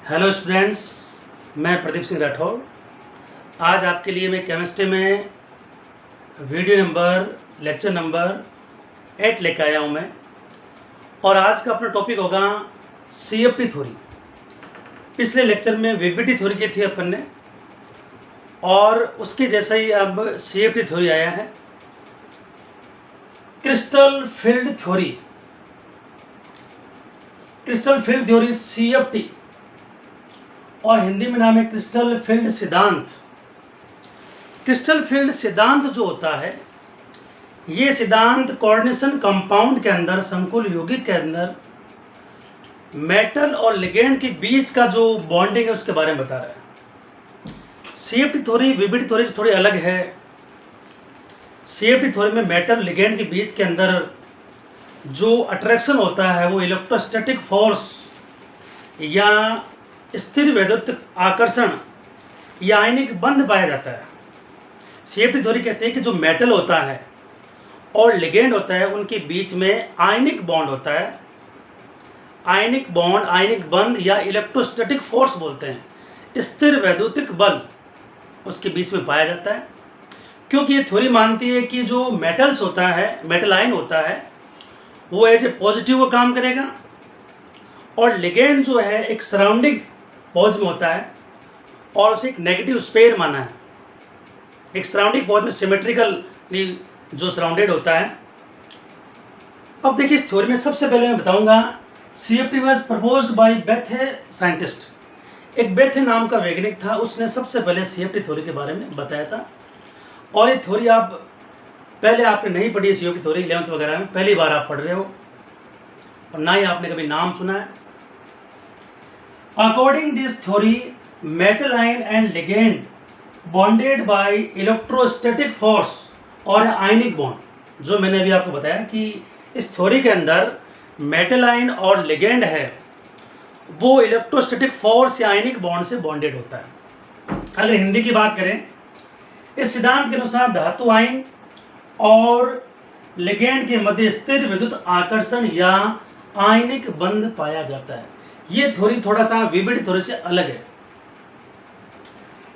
Hello students, मैं प्रदीप सिंह राठौर। आज आपके लिए मैं केमिस्ट्री में लेक्चर नंबर 8 लेकर आया हूँ मैं। और आज का अपना टॉपिक होगा सीएफटी थ्योरी। पिछले लेक्चर में वीबीटी थ्योरी की थी अपन ने, और उसके जैसा ही अब सीएफटी थ्योरी आया है, crystal field theory. Crystal field theory CFT, और हिंदी में नाम है क्रिस्टल फील्ड सिद्धांत। क्रिस्टल फील्ड सिद्धांत जो होता है, ये सिद्धांत कोऑर्डिनेशन कंपाउंड के अंदर, समकुल यौगिक के अंदर मेटल और लिगेंड के बीच का जो बॉन्डिंग है उसके बारे में बता रहा है। सीएफटी थ्योरी वीबीटी थ्योरी से थोड़ी अलग है। सीएफटी थ्योरी में मेटल लिगेंड के बीच के अंदर जो अट्रैक्शन होता है वो इलेक्ट्रोस्टैटिक फोर्स या स्थिर वैद्युत आकर्षण या आयनिक बंध पाया जाता है। सीएफटी थ्योरी कहते हैं कि जो मेटल होता है और लिगेंड होता है उनके बीच में आयनिक बॉन्ड होता है। आयनिक बॉन्ड, आयनिक बंध या इलेक्ट्रोस्टैटिक फोर्स बोलते हैं, स्थिर वैद्युतिक बल उसके बीच में पाया जाता है। क्योंकि ये थ्योरी मानती है कि जो मेटल्स होता है, मेटल आयन होता है, वो एज ए पॉजिटिव का काम करेगा, और लिगेंड जो है एक सराउंडिंग पॉज में होता है और उसे एक नेगेटिव स्पेयर माना है। एक सराउंडिंग पॉज में सिमेट्रिकली जो सराउंडेड होता है। अब देखिए, इस थ्योरी में सबसे पहले मैं बताऊंगा CFT was proposed by Bethe scientist. एक बेथे नाम का वैज्ञानिक था, उसने सबसे पहले सीएफटी थ्योरी के बारे में बताया था। और ये थ्योरी आप पहले आपने नहीं पढ़ी, सीएफटी थ्योरी 11th वगैरह में पहली बार आप पढ़ रहे हो, और ना ही आपने कभी नाम सुना है। According this theory, metal ion and ligand bonded by electrostatic force और आयनिक बॉन्ड। जो मैंने अभी आपको बताया कि इस थ्योरी के अंदर मेटल आयन और लिगेंड है, वो इलेक्ट्रोस्टैटिक फोर्स या आयनिक बॉन्ड से बॉन्डेड होता है। अगर हिंदी की बात करें, इस सिद्धांत के अनुसार धातु आयन और लिगेंड के मध्य स्थिर विद्युत आकर्षण या आयनिक बंध पाया जाता है। ये थ्योरी थोड़ा सा वीबीटी थ्योरी से अलग है।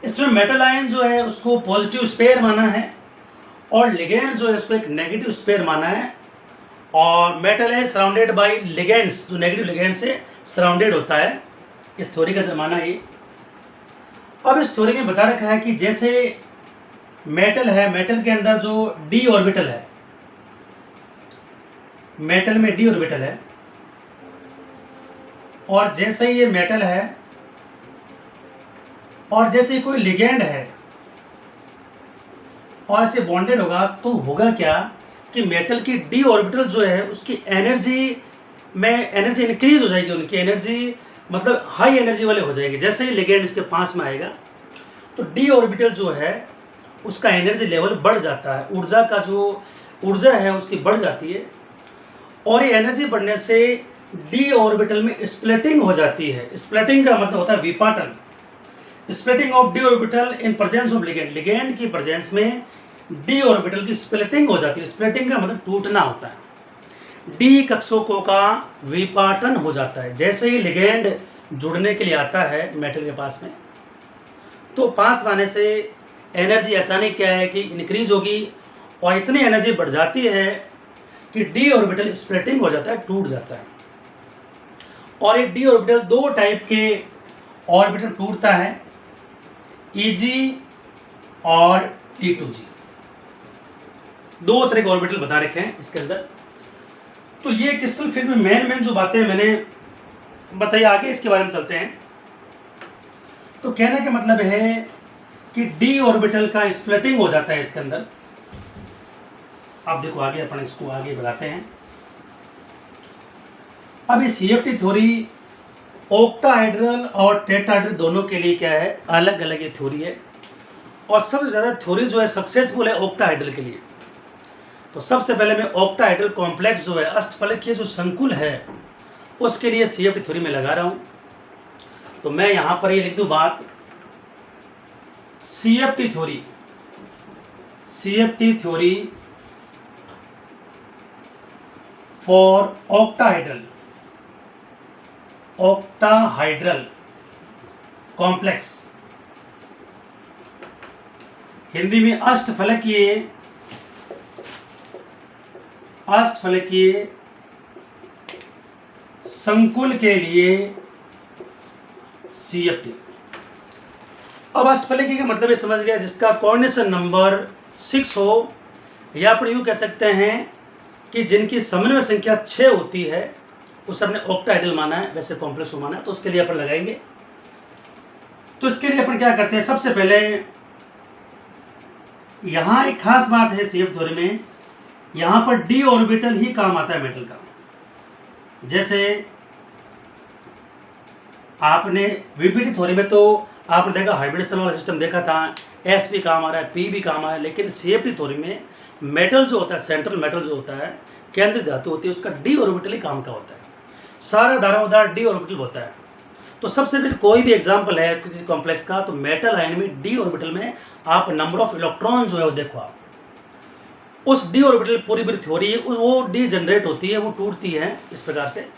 इसमें मेटल आयन जो है उसको पॉजिटिव स्पेयर माना है, और लिगेंड जो है उसको एक नेगेटिव स्पेयर माना है। और मेटल है सराउंडेड बाय लिगेंड्स, जो नेगेटिव लिगेंड से सराउंडेड होता है। इस थ्योरी का माना ये। अब इस थ्योरी में बता रखा है कि जैसे मेटल है, मेटल के अंदर जो डी ऑर्बिटल है, मेटल में डी ऑर्बिटल है, और जैसे ये मेटल है और जैसे कोई लिगेंड है और इसे बॉन्डेड होगा, तो होगा क्या कि मेटल की डी ऑर्बिटल जो है उसकी एनर्जी में एनर्जी इंक्रीज हो जाएगी। उनकी एनर्जी मतलब हाई एनर्जी वाले हो जाएंगे। जैसे ही लिगेंड इसके पास में आएगा तो डी ऑर्बिटल जो है उसका एनर्जी लेवल बढ़ जाता है, ऊर्जा का जो ऊर्जा है उसकी बढ़ जाती है। और ये एनर्जी बढ़ने से डी ऑर्बिटल में स्प्लिटिंग हो जाती है। स्प्लिटिंग का मतलब होता है विपाटन। Splitting of d orbital in presence of ligand. Ligand की प्रेजेंस में डी ऑर्बिटल की स्प्लिटिंग हो जाती है। स्प्लिटिंग का मतलब टूटना होता है। डी कक्षकों का विपाटन हो जाता है। जैसे ही लिगेंड जुड़ने के लिए आता है मेटल के पास में, तो पास में आने से एनर्जी अचानक क्या है कि इंक्रीज होगी, और इतनी एनर्जी बढ़ जाती है कि डी ऑर्बिटल स्प्लिटिंग हो जाता है, टूट जाता है। और एक डी ऑर्बिटल दो टाइप के ऑर्बिटल टूटता है, ईजी और T2G। दो तरह के ऑर्बिटल बता रखे हैं इसके अंदर। तो ये क्रिस्टल फील्ड में मेन जो बातें मैंने बताई, आगे इसके बारे में चलते हैं। तो कहने का मतलब है कि डी ऑर्बिटल का स्प्लिटिंग हो जाता है इसके अंदर। आप देखो आगे अपन इसको आगे बढ़ाते हैं। अब इस सीएफटी थ्योरी ऑक्टाहेड्रल और टेट्राहेड्रल दोनों के लिए क्या है, अलग अलग ये थ्योरी है। और सबसे ज़्यादा थ्योरी जो है सक्सेसफुल है ऑक्टाहेड्रल के लिए। तो सबसे पहले मैं ऑक्टाहेड्रल कॉम्प्लेक्स जो है, अष्टफलकीय जो संकुल है, उसके लिए सीएफटी थ्योरी में लगा रहा हूँ। तो मैं यहाँ पर ये लिख दूँ बात, CFT theory for octahedral complex, Hindi में अष्टफलकीय संकुल के लिए CFT। अब अष्टफलकीय का मतलब ये समझ गया जिसका कोऑर्डिनेशन नंबर 6 हो, या फिर यूँ कह सकते हैं कि जिनकी समन्वय संख्या 6 होती है, उस हमने ऑक्टाहेड्रल माना है, वैसे कॉम्प्लेक्स माना है, तो उसके लिए अपन लगाएंगे। तो इसके लिए अपन क्या करते हैं, सबसे पहले यहाँ एक खास बात है CF थ्योरी में, यहाँ पर d ऑर्बिटल ही काम आता है मेटल का। जैसे आपने VPT थ्योरी में तो आपने देखा हाइब्रिडेशन वाला सिस्टम देखा था, S भी काम आ रहा है, P भी काम आ रहा है, लेकिन CFT थ्योरी में मेटल जो होता है, सेंट्रल मेटल जो होता है, केंद्रीय धातु होती है, उसका d ऑर्बिटल ही काम का होता है। सारा दारोमदार d ऑर्बिटल होता है। तो सबसे पहले कोई भी एग्जांपल है किसी कॉम्प्लेक्स का, तो मेटल आयन में d ऑर्बिटल में आप नंबर ऑफ इलेक्ट्रॉन जो है वो देखो, आप उस d ऑर्बिटल पूरी थ्योरी है, वो d जनरेट होती है, वो टूटती है इस प्रकार से।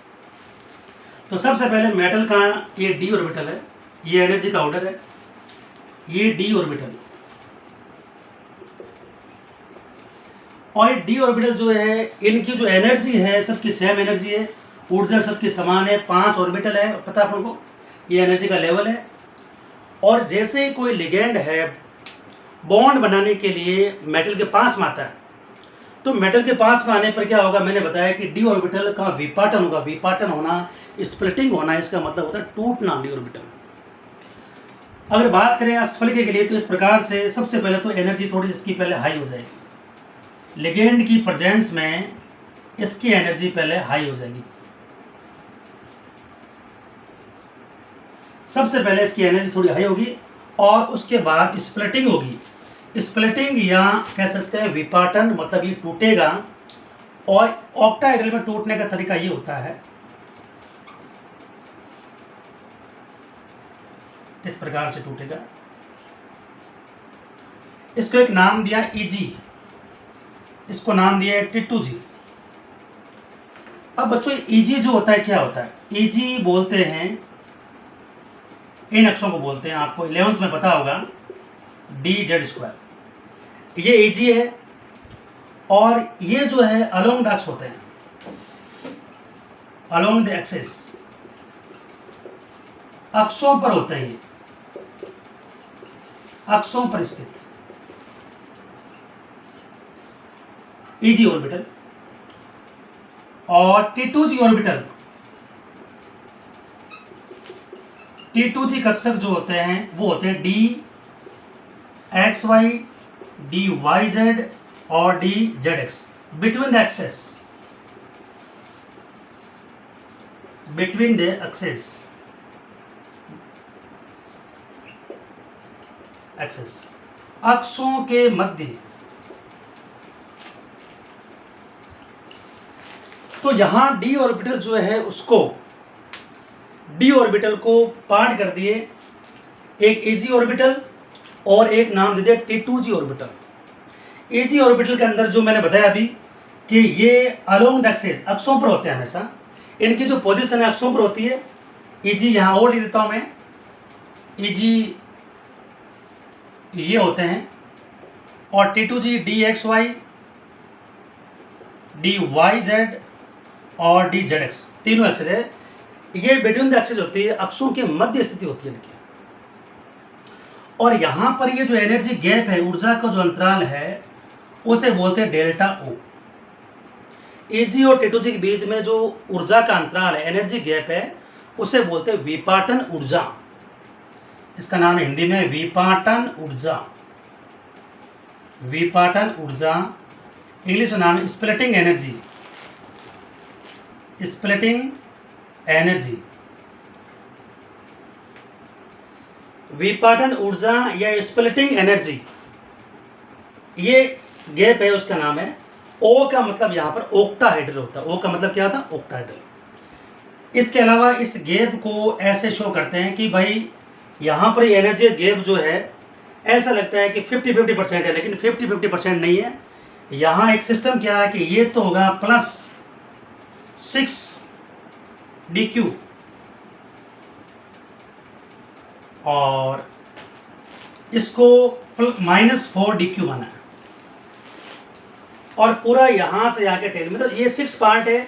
तो सबसे पहले मेटल का ये d ऑर्बिटल है, ये एनर्जी का ऑर्डर है, ये d ऑर्बिटल, और ये d ऑर्बिटल जो है, इनकी जो एनर्जी है सबकी सेम एनर्जी है, ऊर्जा सबकी समान है, 5 ऑर्बिटल है, पता है आपको, ये एनर्जी का लेवल है। और जैसे ही कोई लिगेंड है बॉन्ड बनाने के लिए मेटल के पास में आता है, तो मेटल के पास में आने पर क्या होगा, मैंने बताया कि d ऑर्बिटल का विपाटन होगा। विपाटन होना, स्प्लिटिंग होना, इसका मतलब होता है टूटना d ऑर्बिटल। अगर बात करें अष्टफलकीय के लिए, तो इस प्रकार से सबसे पहले तो एनर्जी थोड़ी इसकी पहले हाई हो जाएगी, लिगेंड की प्रेजेंस में इसकी एनर्जी पहले हाई हो जाएगी। सबसे पहले इसकी एनर्जी थोड़ी हाई होगी, और उसके बाद स्प्लिटिंग होगी। स्प्लिटिंग या कह सकते हैं विपाटन, मतलब ये टूटेगा। और ऑक्टाहेड्रल में टूटने का तरीका ये होता है, इस प्रकार से टूटेगा। इसको एक नाम दिया EG, इसको नाम दिया T2G। अब बच्चों EG जो होता है क्या होता है, EG बोलते हैं, इन अक्षरों को बोलते हैं, आपको 11th में पता होगा, dz²। ये EG है, और ये जो है अलोंग द एक्स होते हैं, अलोंग द एक्सिस, अक्षों पर होते हैं, ये अक्षों पर स्थित EG ऑर्बिटल। और T2G ऑर्बिटल, T2G कक्षक जो होते हैं वो होते हैं dxy, dyz और dzx, between the axes, between the axes, अक्षों के मध्य। तो यहां d ऑर्बिटल जो है, उसको d ऑर्बिटल को पार्ट कर दिए, एक AG ऑर्बिटल और एक नाम दे दिया T2G ऑर्बिटल। AG ऑर्बिटल के अंदर जो मैंने बताया अभी कि ये अलोंग द एक्सिस, अक्षों पर होते हैं हमेशा, इनकी जो पोजीशन है अक्षों पर होती है। EG यहाँ और लिख देता हूँ मैं, EG ये होते हैं, और T2G dxy, dyz और dzx, तीनों एक्सिस है। ये बिटवीन द एक्सिस होती है, अक्षों के मध्य स्थिति होती है इनकी। और यहाँ पर ये जो एनर्जी गैप है, ऊर्जा का जो अंतराल है, उसे बोलते हैं डेल्टा O। AG और T2G के बीच में जो ऊर्जा का अंतराल है, एनर्जी गैप है, उसे बोलते हैं विपाटन ऊर्जा। इसका नाम है हिंदी में विपाटन ऊर्जा। विपाटन ऊर्जा, इंग्लिश में नाम है स्प्लिटिंग एनर्जी। स्प्लिटिंग एनर्जी, विपाटन ऊर्जा या स्प्लिटिंग एनर्जी, ये गैप है, उसका नाम है। O का मतलब यहाँ पर ऑक्टाहेड्रल होता है। O का मतलब क्या होता है, ऑक्टाहेड्रल। इसके अलावा इस गैप को ऐसे शो करते हैं कि भाई यहाँ पर एनर्जी गैप जो है, ऐसा लगता है कि 50-50% है, लेकिन 50-50% नहीं है। यहाँ एक सिस्टम क्या है कि ये तो होगा +6 dq, और इसको -4 dq माना है, और पूरा यहाँ से यहाँ के टेल मतलब ये 6 पार्ट है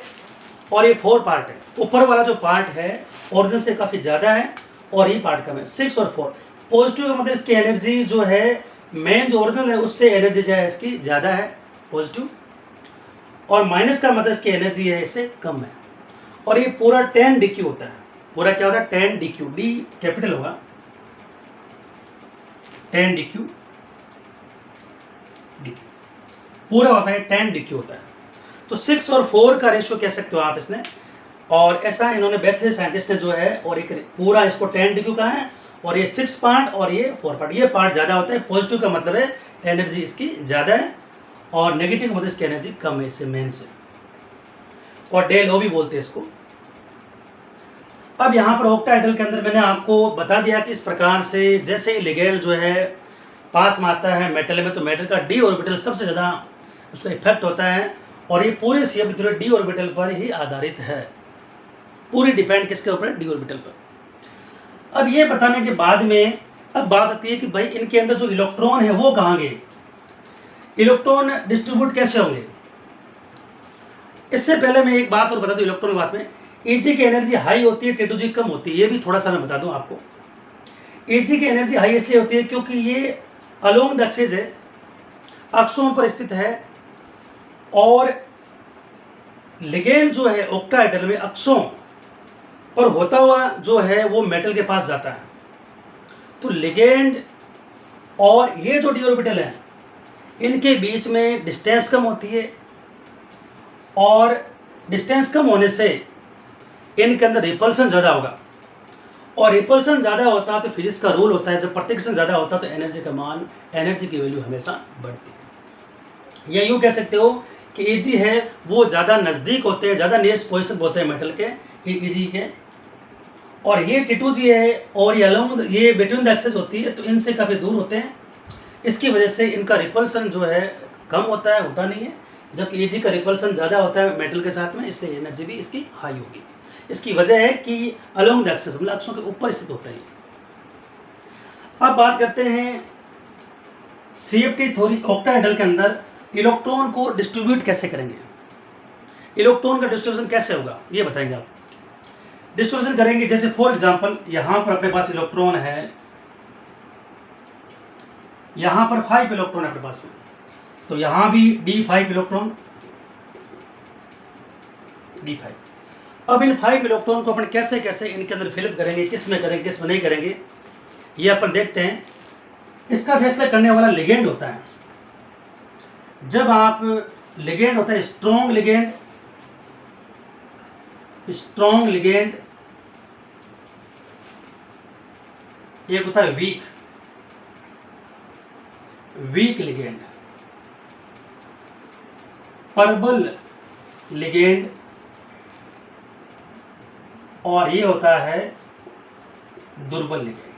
और ये 4 पार्ट है। ऊपर वाला जो पार्ट है ओरिजिन से काफ़ी ज़्यादा है और ये पार्ट कम है, 6 और 4। पॉजिटिव का मतलब इसकी एनर्जी जो है मेन जो ओरिजिनल है उससे एनर्जी जो है इसकी ज़्यादा है पॉजिटिव, और माइनस का मतलब इसकी एनर्जी है इससे कम है। और ये पूरा 10 dq होता है, पूरा क्या होता है 10 dq, डी कैपिटल होगा 10 dq पूरा होता है 10 dq होता है। तो 6 और 4 का रेशियो कह सकते हो आप इसने, और ऐसा इन्होंने बेथेल साइंटिस्ट ने जो है, और एक पूरा इसको 10 dq का है और ये 6 पार्ट और ये 4 पार्ट, ये पार्ट ज़्यादा होता है। पॉजिटिव का मतलब है एनर्जी इसकी ज़्यादा है और नेगेटिव का मतलब इसकी एनर्जी कम है इससे मेन से, और डेल ओ भी बोलते हैं इसको। अब यहाँ पर ऑक्टाहेड्रल के अंदर मैंने आपको बता दिया कि इस प्रकार से जैसे ही लिगेंड जो है पास में आता है मेटल में, तो मेटल का डी ऑर्बिटल सबसे ज़्यादा उसका इफेक्ट होता है, और ये पूरे CF थ्योरी डी ऑर्बिटल पर ही आधारित है, पूरी डिपेंड किसके ऊपर, डी ऑर्बिटल पर। अब ये बताने के बाद में अब बात आती है कि भाई इनके अंदर जो इलेक्ट्रॉन है वो कहाँ गए, इलेक्ट्रॉन डिस्ट्रीब्यूट कैसे होंगे। इससे पहले मैं एक बात और बता दूं इलेक्ट्रॉन की बात में, Eg की एनर्जी हाई होती है, T2G कम होती है, ये भी थोड़ा सा मैं बता दूं आपको। Eg की एनर्जी हाई इसलिए होती है क्योंकि ये अलोंग द एक्सिस है, अक्षों पर स्थित है, और लिगेंड जो है ऑक्टाहेड्रल में अक्षों पर होता हुआ जो है वो मेटल के पास जाता है। तो लिगेंड और ये जो डी ऑर्बिटल है इनके बीच में डिस्टेंस कम होती है, और डिस्टेंस कम होने से इनके अंदर रिपल्सन ज़्यादा होगा, और रिपल्सन ज़्यादा होता है तो फिजिक्स का रूल होता है जब प्रतिकर्षण ज़्यादा होता है तो एनर्जी का मान, एनर्जी की वैल्यू हमेशा बढ़ती है। या यूँ कह सकते हो कि Eg है वो ज़्यादा नज़दीक होते हैं, ज़्यादा नियरेस्ट पोजिशन होते हैं मेटल के Eg के, और ये T2G है और ये अलोंग ये बिटवीन द एक्सिस होती है तो इनसे काफ़ी दूर होते हैं। इसकी वजह से इनका रिपल्सन जो है कम होता है, होता नहीं है, जबकि Eg का रिपल्सन ज़्यादा होता है मेटल के साथ में, इसलिए एनर्जी भी इसकी हाई होगी। इसकी वजह है कि अलोंग द एक्सिस मतलब अक्षों के ऊपर स्थित होता है। अब बात करते हैं CFT थ्योरी ऑक्टाहेड्रल के अंदर इलेक्ट्रॉन को डिस्ट्रीब्यूट कैसे करेंगे, इलेक्ट्रॉन का डिस्ट्रीब्यूशन कैसे होगा ये बताएंगे आप। डिस्ट्रीब्यूशन करेंगे जैसे फॉर एग्जांपल यहाँ पर अपने पास इलेक्ट्रॉन है, यहाँ पर 5 इलेक्ट्रॉन है अपने पास में, तो यहाँ भी D5 इलेक्ट्रॉन, D5। अब इन 5 इलेक्ट्रॉन को अपन कैसे कैसे इनके अंदर फिलअप करेंगे, किस में करेंगे किस में नहीं करेंगे, ये अपन देखते हैं। इसका फैसला करने वाला लिगेंड होता है। जब आप लिगेंड होता है स्ट्रॉन्ग लिगेंड, स्ट्रॉन्ग लिगेंड, एक होता है वीक, वीक लिगेंड, प्रबल लिगेंड, और ये होता है दुर्बल लिगेंड।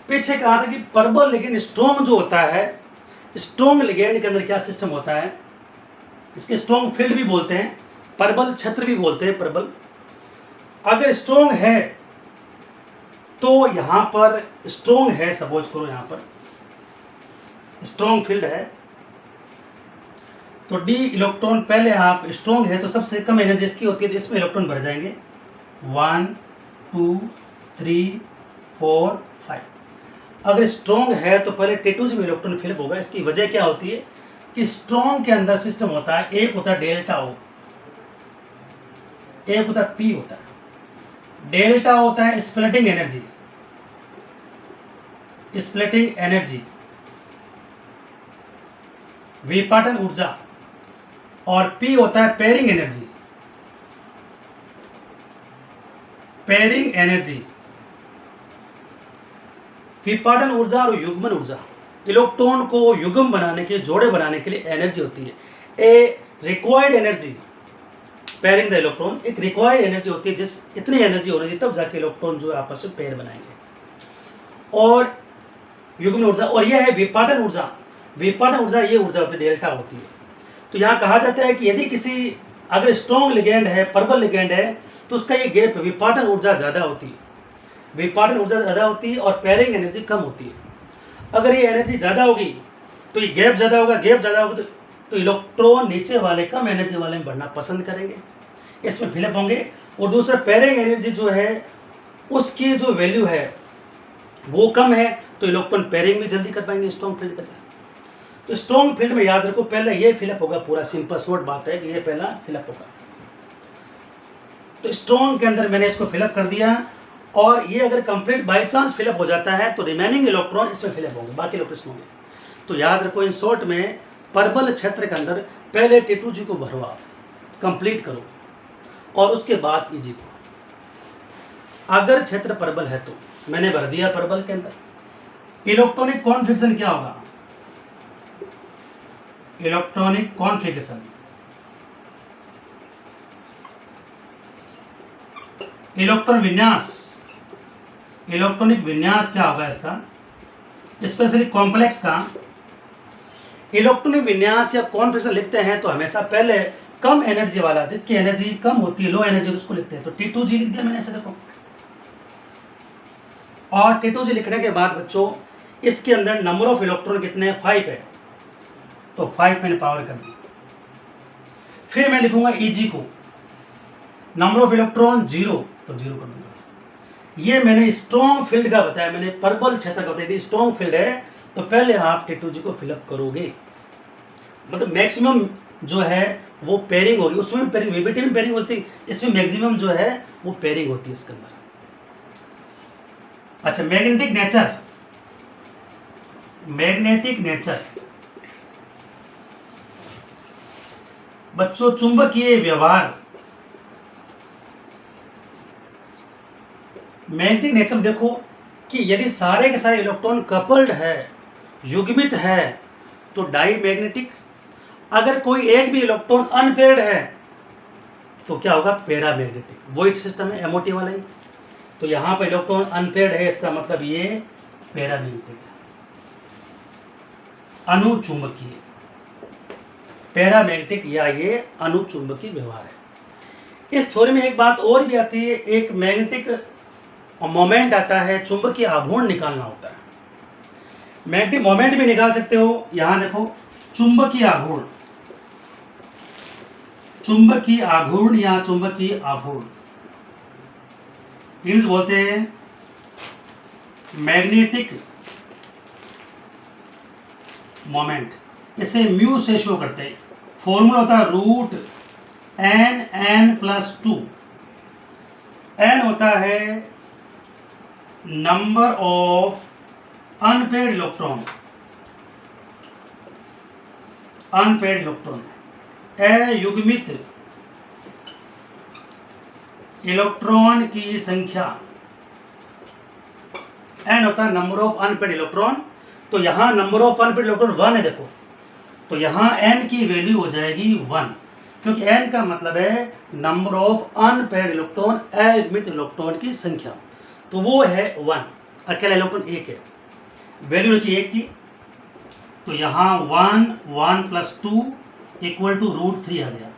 पीछे कहा था कि प्रबल लिगेंड स्ट्रॉन्ग जो होता है, स्ट्रॉन्ग लिगेंड के अंदर क्या सिस्टम होता है, इसके स्ट्रॉन्ग फील्ड भी बोलते हैं, प्रबल क्षेत्र भी बोलते हैं। प्रबल अगर स्ट्रॉन्ग है तो यहां पर स्ट्रॉन्ग है, सपोज करो यहां पर स्ट्रॉन्ग फील्ड है, तो डी इलेक्ट्रॉन पहले आप स्ट्रॉन्ग है तो सबसे कम एनर्जी इसकी होती है, तो इसमें इलेक्ट्रॉन भर जाएंगे 1 2 3 4 5। अगर स्ट्रॉन्ग है तो पहले T2G में इलेक्ट्रॉन फिलअप होगा। इसकी वजह क्या होती है कि स्ट्रॉन्ग के अंदर सिस्टम होता है, एक होता है डेल्टा O, एक होता है P होता है। डेल्टा होता है स्प्लिटिंग एनर्जी, स्प्लिटिंग एनर्जी, विपाटन ऊर्जा, और P होता है पेयरिंग एनर्जी, पेयरिंग एनर्जी, विपाटन ऊर्जा और युग्मन ऊर्जा। इलेक्ट्रॉन को युग्म बनाने के, जोड़े बनाने के लिए एनर्जी होती है, a required energy. Pairing the electron एक रिक्वायर्ड एनर्जी होती है, जिस इतनी एनर्जी होनी चाहिए तब जाके इलेक्ट्रॉन जो आपस में पेयर बनाएंगे। और युग्मन ऊर्जा, और यह है विपाटन ऊर्जा। विपाटन ऊर्जा ये ऊर्जा होती है, डेल्टा होती है। तो यहाँ कहा जाता है कि यदि किसी अगर स्ट्रॉन्ग लिगेंड है, प्रबल लिगेंड है, तो उसका ये गैप विपाटन ऊर्जा ज़्यादा होती है, विपाटन ऊर्जा ज़्यादा होती है और पेयरिंग एनर्जी कम होती है। अगर ये एनर्जी ज़्यादा होगी तो ये गैप ज़्यादा होगा, गैप ज़्यादा होगा तो इलेक्ट्रॉन नीचे वाले कम एनर्जी वाले में बढ़ना पसंद करेंगे, इसमें फिलअप होंगे। और दूसरा पेयरिंग एनर्जी जो है उसकी जो वैल्यू है वो कम है तो इलेक्ट्रॉन पेयरिंग भी जल्दी कर पाएंगे स्ट्रॉन्ग फील्ड के अंदर। तो स्ट्रॉन्ग फील्ड में याद रखो पहले ये फिलअप होगा, पूरा सिंपल शॉर्ट बात है कि ये पहला फिलअप होगा। तो स्ट्रॉन्ग के अंदर मैंने इसको फिलअप कर दिया और ये अगर कंप्लीट बाई चांस फिलअप हो जाता है तो रिमेनिंग इलेक्ट्रॉन इसमें फिलअप होंगे, बाकी इलेक्ट्रॉन होंगे। तो याद रखो इन शॉर्ट में परबल क्षेत्र के अंदर पहले T2G को भरो, आप कंप्लीट करो और उसके बाद EG को। अगर क्षेत्र परबल है तो मैंने भर दिया परबल के अंदर। इलेक्ट्रॉनिक कॉन्फ़िगरेशन क्या होगा? इलेक्ट्रॉनिक कॉन्फ़िगरेशन, इलेक्ट्रॉन विन्यास, इलेक्ट्रॉनिक विन्यास क्या होगा इसका, स्पेशली कॉम्प्लेक्स का इलेक्ट्रॉनिक विन्यास या कॉन्फ़िगरेशन लिखते हैं तो हमेशा पहले कम एनर्जी वाला, जिसकी एनर्जी कम होती है, लो एनर्जी, उसको लिखते हैं। तो T2G लिख दिया मैंने ऐसे, देखो। और T2G लिखने के बाद बच्चों इसके अंदर नंबर ऑफ इलेक्ट्रॉन कितने हैं? 5 है, तो 5 मैंने पावर कर दी। फिर मैं लिखूंगा EG को, नंबर ऑफ इलेक्ट्रॉन 0, तो 0 कर दूंगा। ये मैंने स्ट्रॉन्ग फील्ड का बताया, मैंने परबल क्षेत्र का बताया। स्ट्रॉन्ग फील्ड है तो पहले आप T2G को फिलअप करोगे, मतलब मैक्सिमम जो है वो पेयरिंग होगी, उसमें पेयरिंग, VBT में पेयरिंग होती है, इसमें मैक्सिमम जो है वो पेयरिंग होती है इसके अंदर। अच्छा, मैग्नेटिक नेचर, मैग्नेटिक नेचर बच्चों, चुंबकीय व्यवहार। मैग्नेटिक नेचर देखो कि यदि सारे के सारे इलेक्ट्रॉन कपल्ड है, युग्मित है, तो डाई मैग्नेटिक। अगर कोई एक भी इलेक्ट्रॉन अनपेयर्ड है तो क्या होगा? Para magnetic. वही सिस्टम है MOT वाला ही। तो यहाँ पर इलेक्ट्रॉन अनपेयर्ड है, इसका मतलब ये पैरा मैग्नेटिक है, अनुचुंबकीय, पैरा मैग्नेटिक या ये अनुचुंबकीय व्यवहार है। इस थ्योरी में एक बात और भी आती है, एक मैग्नेटिक मोमेंट आता है, चुंबकीय आघूर्ण निकालना होता है। मैग्नेटिक मोमेंट भी निकाल सकते हो। यहां देखो, चुंबकीय आघूर्ण, चुंबकीय आघूर्ण या चुंबकीय आघूर्ण मीन्स बोलते हैं मैग्नेटिक मोमेंट। इसे म्यू से शो करते हैं। फॉर्मूला होता है √n+2। n होता है number of unpaired electron, unpaired electron, अयुग्मित इलेक्ट्रॉन की संख्या। n होता है नंबर ऑफ अनपेयर्ड इलेक्ट्रॉन। तो यहां नंबर ऑफ अनपेयर्ड इलेक्ट्रॉन 1 है, देखो। तो यहां n की वैल्यू हो जाएगी 1, क्योंकि n का मतलब है नंबर ऑफ अनपेयर्ड इलेक्ट्रॉन, अयुग्मित इलेक्ट्रॉन की संख्या। तो वो है 1, अकेला इलेक्ट्रॉन 1 है, वैल्यू रखी 1 की। तो यहाँ 1+2 इक्वल टू √3 आ गया,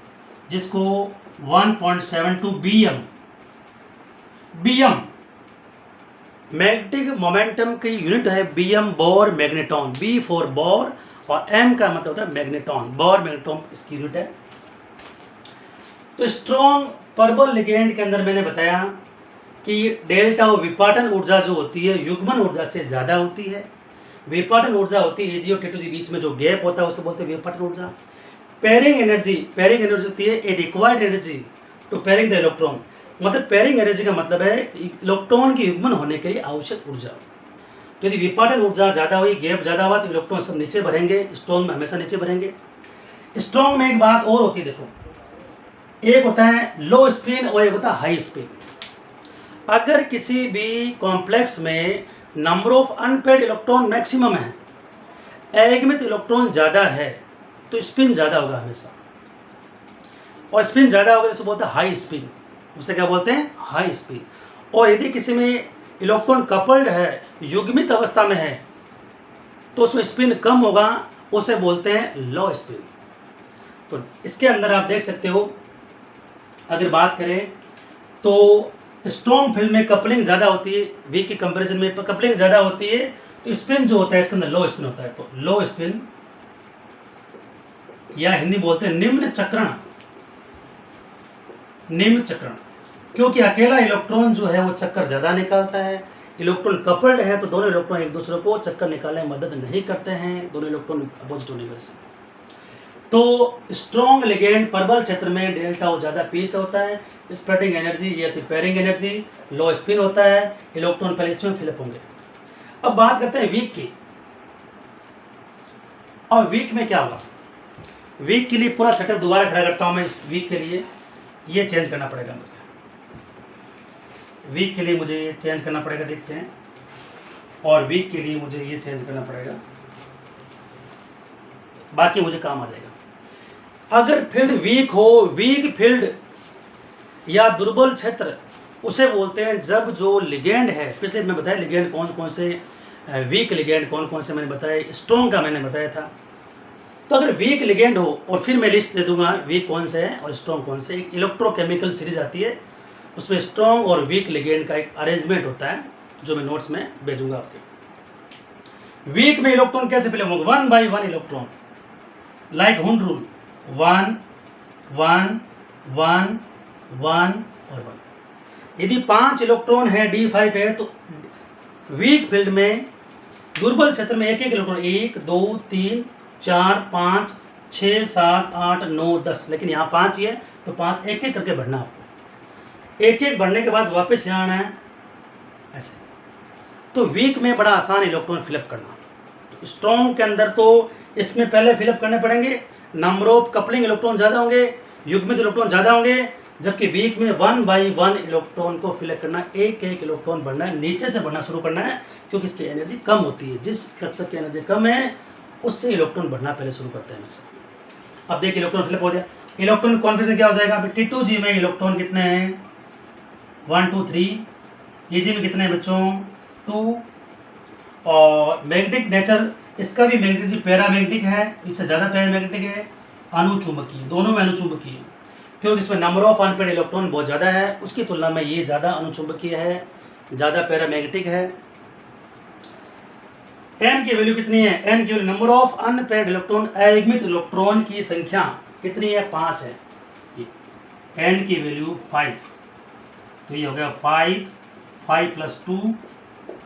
जिसको 1.72 BM मैग्नेटिक मोमेंटम की यूनिट है BM, bore magneton. B for bore और M का मतलब होता है मैग्नेटॉन, बोर मैग्नेटॉन इसकी यूनिट है। तो स्ट्रॉन्ग परबल लिगेंड के अंदर मैंने बताया कि डेल्टा विपाटन ऊर्जा जो होती है युग्मन ऊर्जा से ज़्यादा होती है। विपाटन ऊर्जा होती है EG और T2G बीच में जो गैप होता है उसे बोलते हैं विपाटन ऊर्जा। पेयरिंग एनर्जी, पेयरिंग एनर्जी होती है a required energy to pairing the electron. मतलब पेयरिंग एनर्जी का मतलब है इलेक्ट्रॉन की युग्मन होने के लिए आवश्यक ऊर्जा। तो यदि विपाटन ऊर्जा ज़्यादा हुई, गैप ज़्यादा हुआ, तो इलेक्ट्रॉन सब नीचे भरेंगे, स्ट्रॉन्ग में हमेशा नीचे भरेंगे। स्ट्रॉन्ग में एक बात और होती है, देखो, एक होता है लो स्पिन और एक होता है हाई स्पिन। अगर किसी भी कॉम्प्लेक्स में number of unpaired electron maximum है, अयुग्मित इलेक्ट्रॉन ज़्यादा है, तो स्पिन ज़्यादा होगा हमेशा। और स्पिन ज़्यादा होगा जिसको बोलते हैं हाई स्पिन, उसे क्या बोलते हैं? High spin. और यदि किसी में इलेक्ट्रॉन कपल्ड है, युग्मित अवस्था में है, तो उसमें स्पिन कम होगा, उसे बोलते हैं लो स्पिन। तो इसके अंदर आप देख सकते हो, अगर बात करें तो स्ट्रॉन्ग फील्ड में कपलिंग ज़्यादा होती है, वीक के कंपैरिजन में कपलिंग ज़्यादा होती है, तो स्पिन जो होता है इसके अंदर लो स्पिन होता है। तो लो स्पिन या हिंदी बोलते हैं निम्न चक्रण, निम्न चक्रण, क्योंकि अकेला इलेक्ट्रॉन जो है वो चक्कर ज़्यादा निकालता है। इलेक्ट्रॉन कपल्ड है तो दोनों इलेक्ट्रॉन एक दूसरे को चक्कर निकालने में मदद नहीं करते हैं, दोनों इलेक्ट्रॉन अपोजिट होने की वजह से। तो स्ट्रॉन्ग लिगेंड प्रबल क्षेत्र में डेल्टा ओ ज़्यादा पी से होता है, स्प्रेडिंग एनर्जी या पेयरिंग एनर्जी, लो स्पिन होता है, इलेक्ट्रॉन पहले इसमें फिलअप होंगे। अब बात करते हैं वीक की। और वीक में क्या होगा, वीक के लिए पूरा सेटअप दोबारा खड़ा करता हूं मैं। इस वीक के लिए ये चेंज करना पड़ेगा मुझे, वीक के लिए मुझे ये चेंज करना पड़ेगा, देखते हैं। और वीक के लिए मुझे ये चेंज करना पड़ेगा, बाकी मुझे काम आ जाएगा। अगर फील्ड वीक हो, वीक फील्ड या दुर्बल क्षेत्र उसे बोलते हैं जब जो लिगेंड है, पिछले मैं बताया लिगेंड कौन कौन से, वीक लिगेंड कौन कौन से मैंने बताया, स्ट्रॉन्ग का मैंने बताया था। तो अगर वीक लिगेंड हो, और फिर मैं लिस्ट दे दूंगा वीक कौन से है और स्ट्रॉन्ग कौन से। एक इलेक्ट्रोकेमिकल सीरीज आती है, उसमें स्ट्रॉन्ग और वीक लिगेंड का एक अरेंजमेंट होता है जो मैं नोट्स में भेजूंगा आपके। वीक में इलेक्ट्रॉन कैसे फिलअप होंगे, 1 by 1 electron, like Hund rule, 1 1 1 1 और 1। यदि 5 इलेक्ट्रॉन है, D5 है, तो वीक फील्ड में दुर्बल क्षेत्र में एक एक इलेक्ट्रॉन, 1 2 3 4 5 6 7 8 9 10, लेकिन यहाँ 5 ही है तो 5 एक एक करके बढ़ना आपको, एक एक बढ़ने के बाद वापस यहाँ आना है ऐसे। तो वीक में बड़ा आसान इलेक्ट्रॉन फिलअप करना। तो स्ट्रॉन्ग के अंदर तो इसमें पहले फिलअप करने पड़ेंगे, नंबर ऑफ कपलिंग इलेक्ट्रॉन ज़्यादा होंगे, युग्मित इलेक्ट्रॉन ज़्यादा होंगे, जबकि वीक में 1 by 1 इलेक्ट्रॉन को फिलअप करना, एक एक इलेक्ट्रॉन बढ़ना है, नीचे से बढ़ना शुरू करना है, क्योंकि इसकी एनर्जी कम होती है। जिस कक्षक की एनर्जी कम है उससे इलेक्ट्रॉन बढ़ना पहले शुरू करते हैं। अब देखिए इलेक्ट्रॉन फिलअप हो गया, इलेक्ट्रॉन कॉन्फिगरेशन क्या हो जाएगा, T2G में इलेक्ट्रॉन कितने हैं, 1 2 3, EG में कितने हैं बच्चों, 2। और मैग्नेटिक नेचर इसका भी मैग्नेटिक पैरामैग्नेटिक है, इससे ज़्यादा पैरामैग्नेटिक है, अनुचुंबकीय, दोनों में अनुचुंबकीय, क्योंकि इसमें नंबर ऑफ अनपेड इलेक्ट्रॉन बहुत ज़्यादा है, उसकी तुलना में ये ज़्यादा अनुचुंबकीय है, ज़्यादा पैरामैग्नेटिक है। n की वैल्यू कितनी है, n की value number of unpaired electron, अयुग्मित इलेक्ट्रॉन की संख्या कितनी है, 5 है। n की वैल्यू 5, तो ये हो गया 5 5 + 2,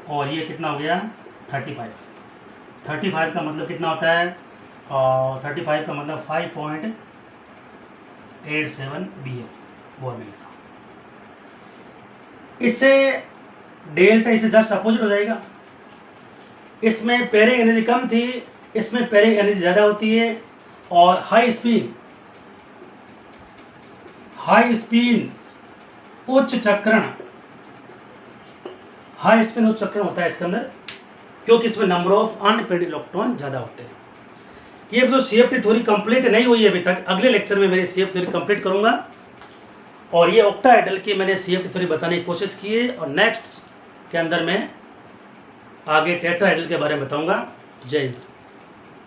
और ये कितना हो गया 35। 35 का मतलब कितना होता है, और 35 का मतलब 5.87 BM बोर मिलेगा। इससे डेल्टा इसे जस्ट अपोजिट हो जाएगा। इसमें पेयरिंग एनर्जी कम थी, इसमें पेयरिंग एनर्जी ज़्यादा होती है, और हाई स्पिन उच्च चक्रण, हाई स्पिन उच्च चक्रण होता है इसके अंदर, क्योंकि इसमें नंबर ऑफ अनपेड इलेक्ट्रॉन ज़्यादा होते हैं। ये जो CFT थ्योरी कंप्लीट नहीं हुई है अभी तक, अगले लेक्चर में मेरी CFT थ्योरी कंप्लीट करूंगा, और ये ऑक्टाहेड्रल की मैंने CFT थ्योरी बताने की कोशिश की है, और नेक्स्ट के अंदर मैं आगे टेट्राहेड्रल के बारे में बताऊंगा। जय हिंद।